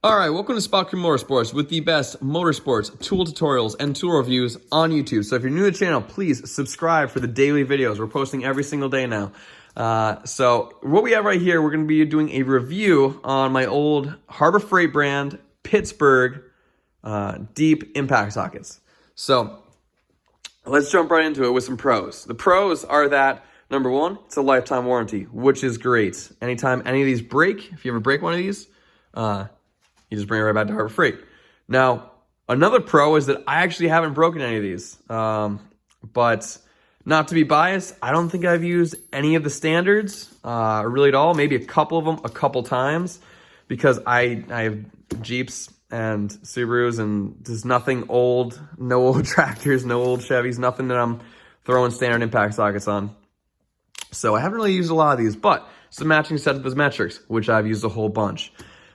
All right, welcome to Spot Crew Motorsports with the best motorsports tool tutorials and tool reviews on YouTube. So if you're new to the channel, please subscribe for the daily videos. We're posting every single day now. So what we have right here, we're going to be doing a review on my old Harbor Freight brand Pittsburgh deep impact sockets. So let's jump right into it with some pros. The pros are that, number one, it's a lifetime warranty, which is great. Anytime any of these break, if you ever break one of these, you just bring it right back to Harbor Freight. Now, another pro is that I actually haven't broken any of these. But not to be biased, I don't think I've used any of the standards really at all. Maybe a couple of them a couple times because I have Jeeps and Subarus and there's nothing old, no old tractors, no old Chevys, nothing that I'm throwing standard impact sockets on. So I haven't really used a lot of these, but some matching sets with metrics, which I've used a whole bunch.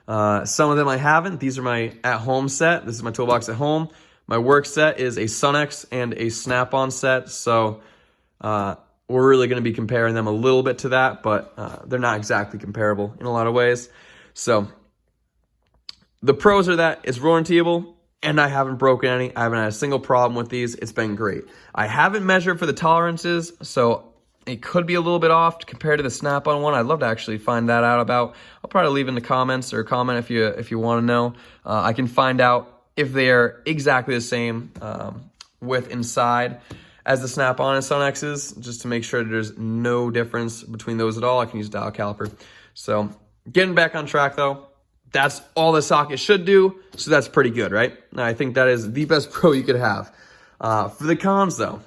Some of them I haven't. These are my at-home set. This is my toolbox at home. My work set is a Sunex and a Snap-on set. So we're really going to be comparing them a little bit to that, but they're not exactly comparable in a lot of ways. So the pros are that it's warrantyable, and I haven't broken any. I haven't had a single problem with these. It's been great. I haven't measured for the tolerances, so it could be a little bit off compared to the Snap-on one. I'd love to actually find that out about. I'll probably leave in the comments or comment if you want to know. I can find out if they are exactly the same width inside as the Snap-on and Sunex's, just to make sure that there's no difference between those at all. I can use dial caliper. So getting back on track though, that's all the socket should do. So that's pretty good, right? I think that is the best pro you could have. For the cons though,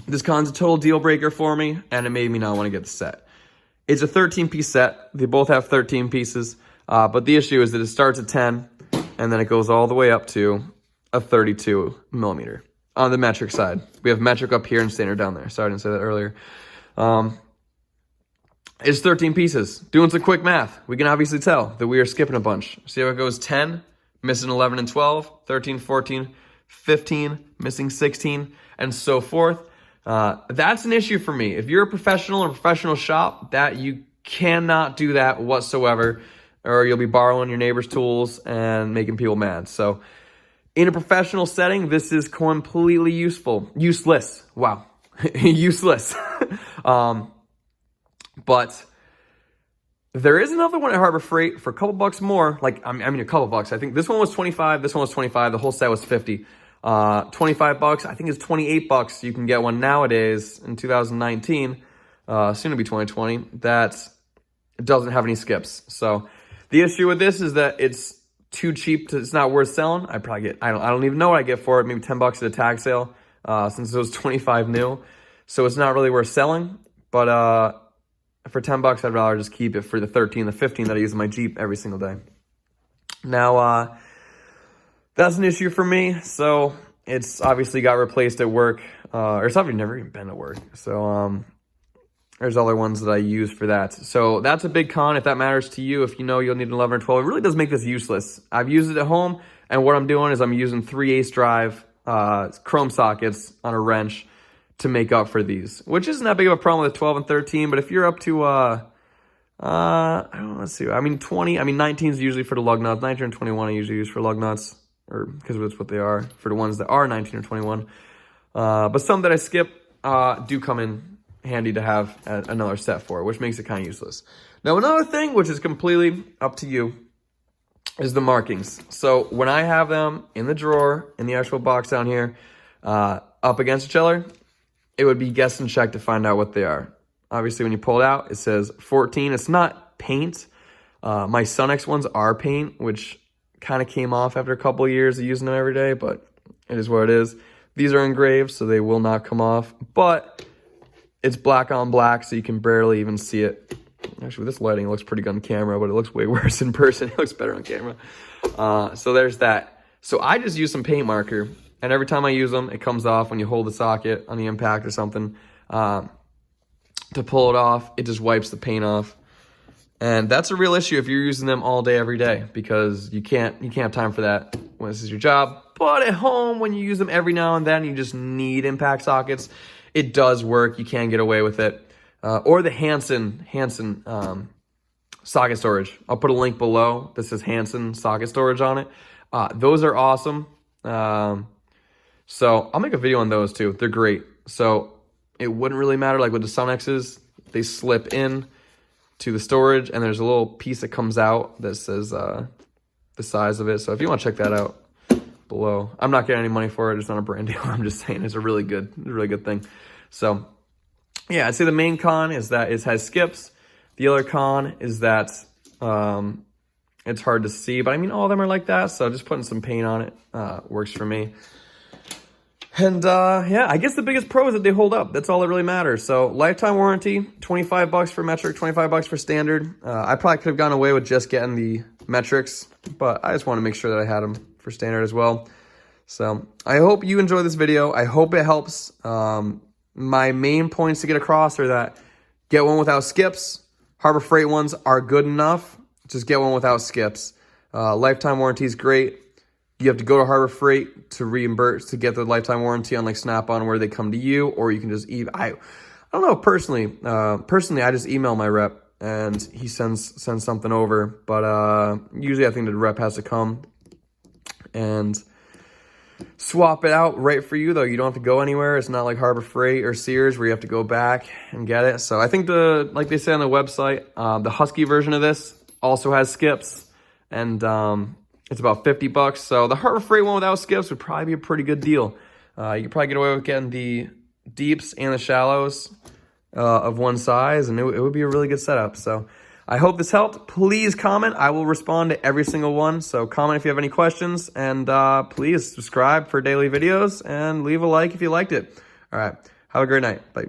this con's a total deal breaker for me, and it made me not want to get the set. It's a 13-piece set. They both have 13 pieces, but the issue is that it starts at 10, and then it goes all the way up to a 32 millimeter on the metric side. We have metric up here and standard down there. Sorry, I didn't say that earlier. It's 13 pieces. Doing some quick math, we can obviously tell that we are skipping a bunch. See how it goes 10, missing 11 and 12, 13, 14, 15, missing 16, and so forth. That's an issue for me. If you're a professional in a professional shop, that you cannot do that whatsoever, or you'll be borrowing your neighbor's tools and making people mad. So in a professional setting, this is completely useless. Wow. Useless. But there is another one at Harbor Freight for a couple bucks more. Like, I mean, a couple bucks. I think this one was 25. This one was 25. The whole set was 50. 25 bucks. I think it's 28 bucks. You can get one nowadays in 2019, soon to be 2020, that doesn't have any skips. So the issue with this is that it's too cheap it's not worth selling. I don't even know what I get for it. Maybe 10 bucks at a tag sale, since it was 25 new. So it's not really worth selling, but, for 10 bucks, I'd rather just keep it for the 13, the 15 that I use in my Jeep every single day. Now, that's an issue for me, so it's obviously got replaced at work, or it's probably never even been at work. So there's other ones that I use for that. So that's a big con if that matters to you. If you know you'll need an 11 or 12, it really does make this useless. I've used it at home, and what I'm doing is I'm using 3/8 drive chrome sockets on a wrench to make up for these, which isn't that big of a problem with 12 and 13, but if you're up to I don't know, let's see, I mean 20, I mean 19 is usually for the lug nuts, 19 and 21 I usually use for lug nuts, or because that's what they are for the ones that are 19 or 21. But some that I skip do come in handy to have another set for, which makes it kind of useless. Now another thing, which is completely up to you, is the markings. So when I have them in the drawer, in the actual box down here, up against each other, it would be guess and check to find out what they are. Obviously, when you pull it out, it says 14. It's not paint. My Sunex ones are paint, which kind of came off after a couple of years of using them every day, but it is what it is. These are engraved, so they will not come off, but it's black on black, so you can barely even see it. Actually, with this lighting, it looks pretty good on camera, but it looks way worse in person. It looks better on camera. So there's that. So I just use some paint marker, and every time I use them, it comes off when you hold the socket on the impact or something. To pull it off, it just wipes the paint off. And that's a real issue if you're using them all day, every day, because you can't have time for that when this is your job. But at home, when you use them every now and then, you just need impact sockets. It does work. You can get away with it. Or the Hansen socket storage. I'll put a link below. This is Hanson socket storage on it. Those are awesome. So I'll make a video on those too. They're great. So it wouldn't really matter, like with the Sonexes, they slip in to the storage and there's a little piece that comes out that says the size of it. So if you want to check that out below, I'm not getting any money for it. It's not a brand deal. I'm just saying it's a really good thing. So yeah, I'd say the main con is that it has skips. The other con is that it's hard to see, but I mean, all of them are like that. So just putting some paint on it works for me. And yeah, I guess the biggest pro is that they hold up. That's all that really matters. So lifetime warranty, $25 for metric, $25 for standard. I probably could have gone away with just getting the metrics, but I just want to make sure that I had them for standard as well. So I hope you enjoy this video. I hope it helps. My main points to get across are that get one without skips. Harbor Freight ones are good enough. Just get one without skips. Lifetime warranty is great. You have to go to Harbor Freight to reimburse to get the lifetime warranty on like Snap-on where they come to you, or you can just I don't know personally. I just email my rep and he sends something over. But usually I think the rep has to come and swap it out right for you, though. You don't have to go anywhere. It's not like Harbor Freight or Sears where you have to go back and get it. So I think like they say on the website, the Husky version of this also has skips, and it's about $50. So the Harbor Freight one without skips would probably be a pretty good deal. You could probably get away with getting the deeps and the shallows of one size, and it would be a really good setup. So I hope this helped. Please comment. I will respond to every single one. So comment if you have any questions, and please subscribe for daily videos and leave a like if you liked it. All right. Have a great night. Bye.